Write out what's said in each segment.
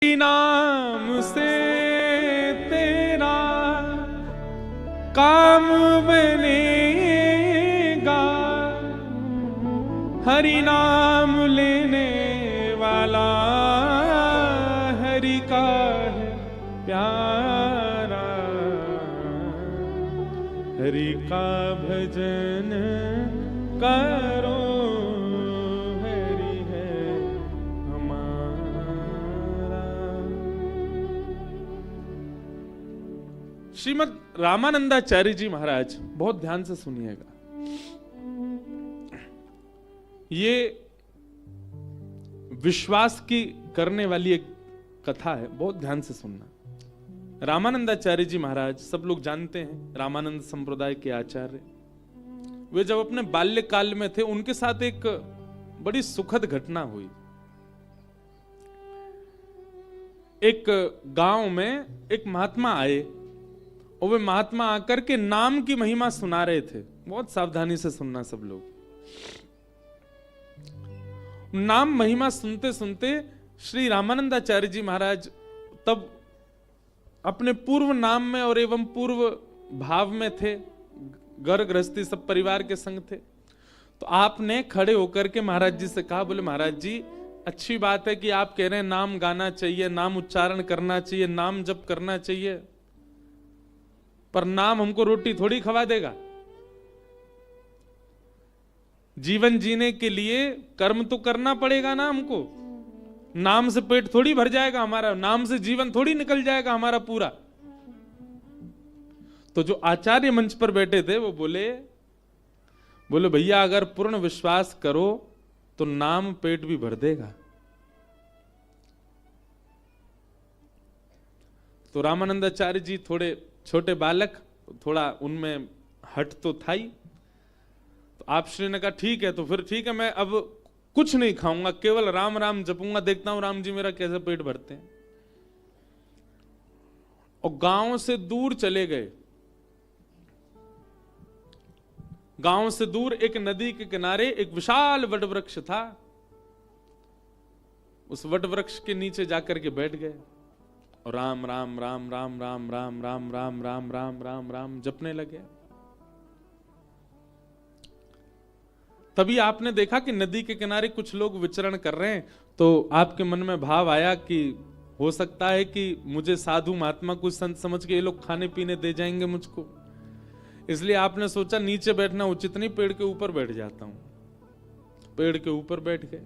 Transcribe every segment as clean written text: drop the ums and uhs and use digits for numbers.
नाम से तेरा काम बनेगा, हरि नाम लेने वाला हरि का है प्यारा, हरि का भजन करो, श्रीमद रामानंदाचार्य जी महाराज, बहुत ध्यान से सुनिएगा। ये विश्वास की करने वाली एक कथा है, बहुत ध्यान से सुनना। रामानंदाचार्य जी महाराज सब लोग जानते हैं, रामानंद संप्रदाय के आचार्य। वे जब अपने बाल्यकाल में थे, उनके साथ एक बड़ी सुखद घटना हुई। एक गांव में एक महात्मा आए और वे महात्मा आकर के नाम की महिमा सुना रहे थे। बहुत सावधानी से सुनना सब लोग। नाम महिमा सुनते सुनते श्री रामानंदाचार्य जी महाराज तब अपने पूर्व नाम में और एवं पूर्व भाव में थे, घर गृहस्थी सब परिवार के संग थे। तो आपने खड़े होकर के महाराज जी से कहा, बोले महाराज जी अच्छी बात है कि आप कह रहे हैं नाम गाना चाहिए, नाम उच्चारण करना चाहिए, नाम जप करना चाहिए, पर नाम हमको रोटी थोड़ी खवा देगा। जीवन जीने के लिए कर्म तो करना पड़ेगा ना हमको। नाम से पेट थोड़ी भर जाएगा हमारा, नाम से जीवन थोड़ी निकल जाएगा हमारा पूरा। तो जो आचार्य मंच पर बैठे थे वो बोले भैया अगर पूर्ण विश्वास करो तो नाम पेट भी भर देगा। तो रामानंदाचार्य जी थोड़े छोटे बालक, थोड़ा उनमें हट तो था ही। तो आप श्री ने कहा ठीक है, तो फिर ठीक है, मैं अब कुछ नहीं खाऊंगा, केवल राम राम जपूंगा, देखता हूं राम जी मेरा कैसे पेट भरते हैं। और गांव से दूर चले गए। गांव से दूर एक नदी के किनारे एक विशाल वटवृक्ष था। उस वटवृक्ष के नीचे जाकर के बैठ गए और राम राम राम राम राम राम राम राम राम राम राम राम जपने लगे। तभी आपने देखा कि नदी के किनारे कुछ लोग विचरण कर रहे हैं। तो आपके मन में भाव आया कि हो सकता है कि मुझे साधु महात्मा कुछ संत समझ के ये लोग खाने पीने दे जाएंगे मुझको। इसलिए आपने सोचा नीचे बैठना उचित नहीं, पेड़ के ऊपर बैठ जाता हूं। पेड़ के ऊपर बैठ गए।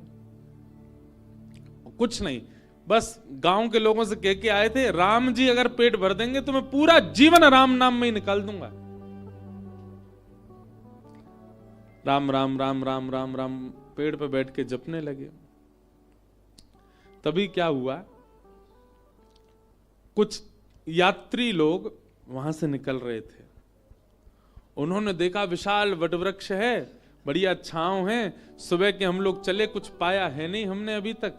कुछ नहीं, बस गांव के लोगों से कह के आए थे, राम जी अगर पेट भर देंगे तो मैं पूरा जीवन राम नाम में ही निकाल दूंगा। राम राम राम राम राम राम पेड़ पे बैठ के जपने लगे। तभी क्या हुआ, कुछ यात्री लोग वहां से निकल रहे थे। उन्होंने देखा विशाल वटवृक्ष है, बढ़िया छांव है, सुबह के हम लोग चले, कुछ पाया है नहीं हमने अभी तक,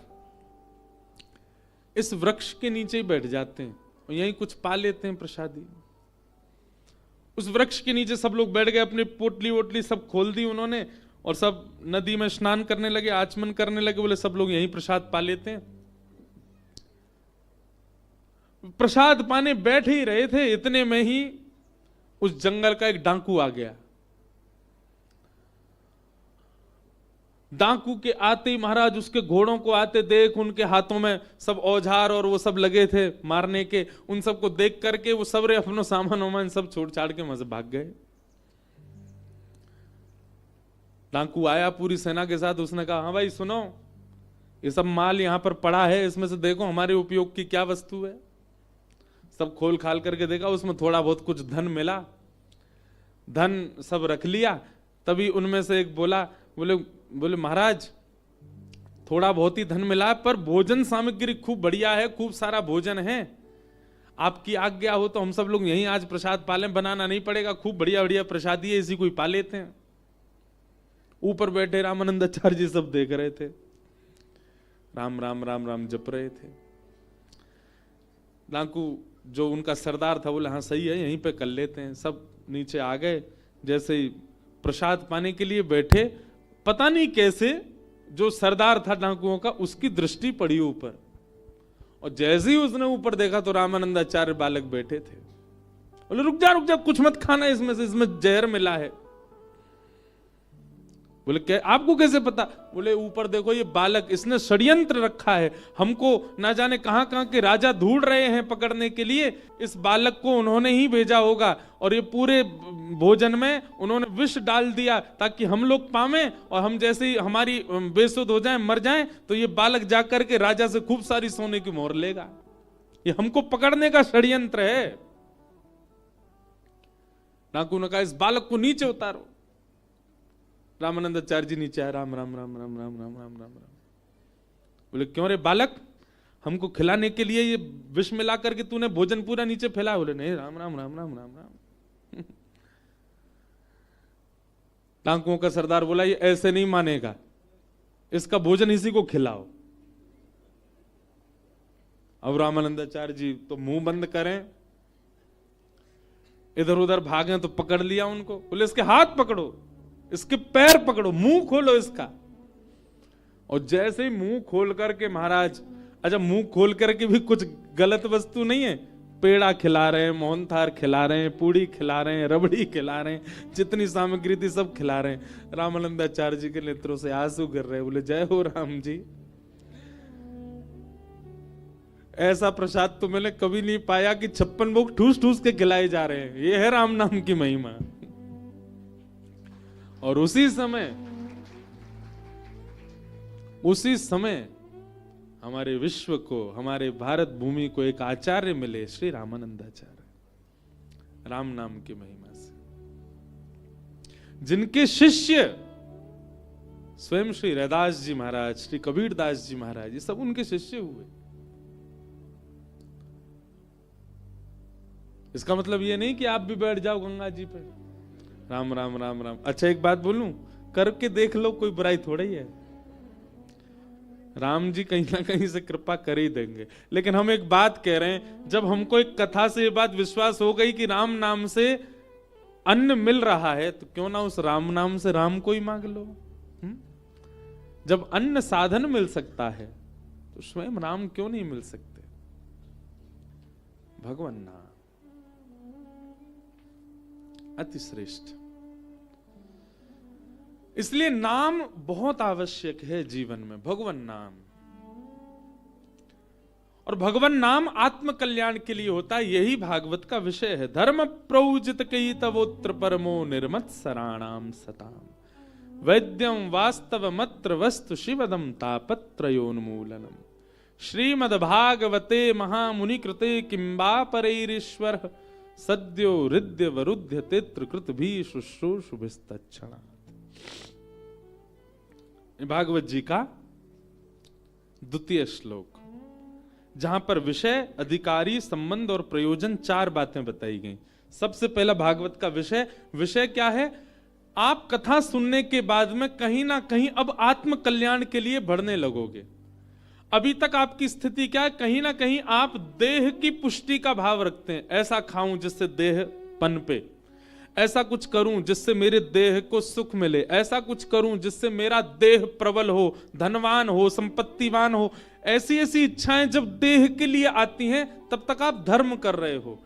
इस वृक्ष के नीचे ही बैठ जाते हैं और यहीं कुछ पा लेते हैं प्रसादी। उस वृक्ष के नीचे सब लोग बैठ गए, अपनी पोटली वोटली सब खोल दी उन्होंने और सब नदी में स्नान करने लगे, आचमन करने लगे। बोले सब लोग यहीं प्रसाद पा लेते हैं। प्रसाद पाने बैठ ही रहे थे, इतने में ही उस जंगल का एक डाकू आ गया। डाकू के आते ही महाराज उसके घोड़ों को आते देख, उनके हाथों में सब औजार और वो सब लगे थे मारने के, उन सबको देख करके वो सबरे अपनो सामान वामान सब छोड़ छाड़ के वहां से भाग गए। डाकू आया पूरी सेना के साथ, उसने कहा हाँ भाई सुनो, ये सब माल यहां पर पड़ा है, इसमें से देखो हमारे उपयोग की क्या वस्तु है। सब खोल खाल करके देखा, उसमें थोड़ा बहुत कुछ धन मिला, धन सब रख लिया। तभी उनमें से एक बोला, बोले महाराज थोड़ा बहुत ही धन मिला पर भोजन सामग्री खूब बढ़िया है, खूब सारा भोजन है, आपकी आज्ञा हो तो हम सब लोग यहीं आज प्रसाद पालें, बनाना नहीं पड़ेगा, खूब बढ़िया बढ़िया प्रसादी है, इसी को ही पा लेते हैं। ऊपर बैठे रामानंदाचार्य जी सब देख रहे थे, राम राम राम राम जप रहे थे। डाकू जो उनका सरदार था बोले हाँ सही है, यहीं पे कर लेते हैं। सब नीचे आ गए। जैसे ही प्रसाद पाने के लिए बैठे, पता नहीं कैसे जो सरदार था डाकुओं का, उसकी दृष्टि पड़ी ऊपर और जैसे ही उसने ऊपर देखा तो रामानंदाचार्य बालक बैठे थे। बोले रुक जा कुछ मत खाना, इसमें जहर मिला है। बोले क्या, आपको कैसे पता? बोले ऊपर देखो ये बालक, इसने षड्यंत्र रखा है, हमको ना जाने कहां कहां के राजा ढूंढ रहे हैं पकड़ने के लिए, इस बालक को उन्होंने ही भेजा होगा और ये पूरे भोजन में उन्होंने विष डाल दिया ताकि हम लोग पावें और हम जैसे ही हमारी बेसुध हो जाएं, मर जाएं, तो ये बालक जाकर के राजा से खूब सारी सोने की मोहर लेगा। ये हमको पकड़ने का षड्यंत्र है। डाकू ने कहा इस बालक को नीचे उतारो। रामानंदाचार्य जी नीचे आए, राम राम राम राम राम राम राम राम राम। बोले क्यों रे बालक, हमको खिलाने के लिए ये विष मिला करके तूने भोजन पूरा नीचे फैला? बोले नहीं, राम राम राम राम राम राम। डाकुओं का सरदार बोला ये ऐसे नहीं मानेगा, इसका भोजन इसी को खिलाओ। अब रामानंदाचार्य जी तो मुंह बंद करें, इधर उधर भागे तो पकड़ लिया उनको। बोले इसके हाथ पकड़ो, इसके पैर पकड़ो, मुंह खोलो इसका। और जैसे ही मुंह खोल करके महाराज, अच्छा मुंह खोल करके भी कुछ गलत वस्तु नहीं है, पेड़ा खिला रहे हैं, मोहनथाल खिला रहे हैं, पूड़ी खिला रहे हैं, रबड़ी खिला रहे हैं, जितनी सामग्री थी सब खिला रहे हैं। रामानंदाचार्य जी के नेत्रों से आंसू गिर रहे। बोले जय हो राम जी, ऐसा प्रसाद तो मैंने कभी नहीं पाया कि 56 भोग ठूस ठूस के खिलाए जा रहे हैं। ये है राम नाम की महिमा। और उसी समय हमारे विश्व को, हमारे भारत भूमि को एक आचार्य मिले, श्री रामानंदाचार्य, राम नाम की महिमा से, जिनके शिष्य स्वयं श्री रैदास जी महाराज, श्री कबीरदास जी महाराज, ये सब उनके शिष्य हुए। इसका मतलब ये नहीं कि आप भी बैठ जाओ गंगा जी पे, राम राम राम राम। अच्छा एक बात बोलूं, करके देख लो, कोई बुराई थोड़ा ही है। राम जी कहीं ना कहीं से कृपा कर ही देंगे। लेकिन हम एक बात कह रहे हैं, जब हमको एक कथा से ये बात विश्वास हो गई कि राम नाम से अन्न मिल रहा है, तो क्यों ना उस राम नाम से राम को ही मांग लो। जब अन्न साधन मिल सकता है तो स्वयं राम क्यों नहीं मिल सकते? भगवान नाम अति श्रेष्ठ। इसलिए नाम बहुत आवश्यक है जीवन में, भगवान नाम। और भगवान नाम आत्म कल्याण के लिए होता है, यही भागवत का विषय है। धर्म प्रौजित कई तवोत्र परमो निर्मत्सराणाम सताम वैद्यम वास्तव मत्र वस्तु शिवदम तापत्रयोन्मूलनम श्रीमद्भागवते महामुनि कृते किंबा परैरीश्वर सद्यो हृदय वरुध्य तेत्र कृत भी शुश्रूषुभिस्तच्छणा। भागवत जी का द्वितीय श्लोक, जहां पर विषय, अधिकारी, संबंध और प्रयोजन 4 बातें बताई गई। सबसे पहला भागवत का विषय क्या है? आप कथा सुनने के बाद में कहीं ना कहीं अब आत्म कल्याण के लिए बढ़ने लगोगे। अभी तक आपकी स्थिति क्या है? कहीं ना कहीं आप देह की पुष्टि का भाव रखते हैं, ऐसा खाऊं जिससे देह पनपे, ऐसा कुछ करूं जिससे मेरे देह को सुख मिले, ऐसा कुछ करूं जिससे मेरा देह प्रबल हो, धनवान हो, संपत्तिवान हो। ऐसी ऐसी इच्छाएं जब देह के लिए आती हैं तब तक आप धर्म कर रहे हो।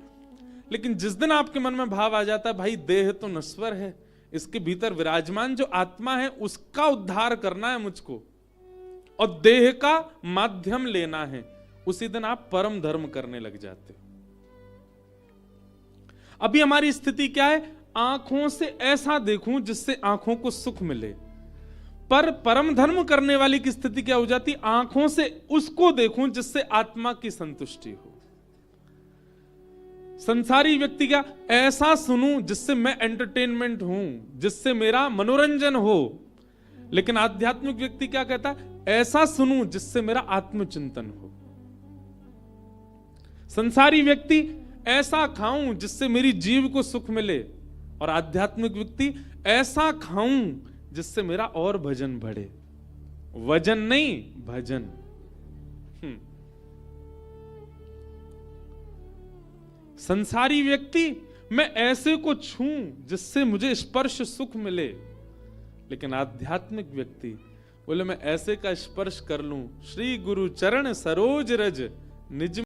लेकिन जिस दिन आपके मन में भाव आ जाता है भाई देह तो नश्वर है, इसके भीतर विराजमान जो आत्मा है उसका उद्धार करना है मुझको और देह का माध्यम लेना है, उसी दिन आप परम धर्म करने लग जाते हो। अभी हमारी स्थिति क्या है? आंखों से ऐसा देखूं जिससे आंखों को सुख मिले, पर परम धर्म करने वाली की स्थिति क्या हो जाती? आंखों से उसको देखूं जिससे आत्मा की संतुष्टि हो। संसारी व्यक्ति क्या? ऐसा सुनूं जिससे मैं एंटरटेनमेंट हूं, जिससे मेरा मनोरंजन हो। लेकिन आध्यात्मिक व्यक्ति क्या कहता है? ऐसा सुनूं जिससे मेरा आत्मचिंतन हो। संसारी व्यक्ति ऐसा खाऊं जिससे मेरी जीव को सुख मिले, और आध्यात्मिक व्यक्ति ऐसा खाऊं जिससे मेरा और भजन बढ़े। वजन नहीं, भजन। संसारी व्यक्ति मैं ऐसे को छूं जिससे मुझे स्पर्श सुख मिले, लेकिन आध्यात्मिक व्यक्ति बोले मैं ऐसे का स्पर्श कर लूं, श्री गुरु चरण सरोज रज निज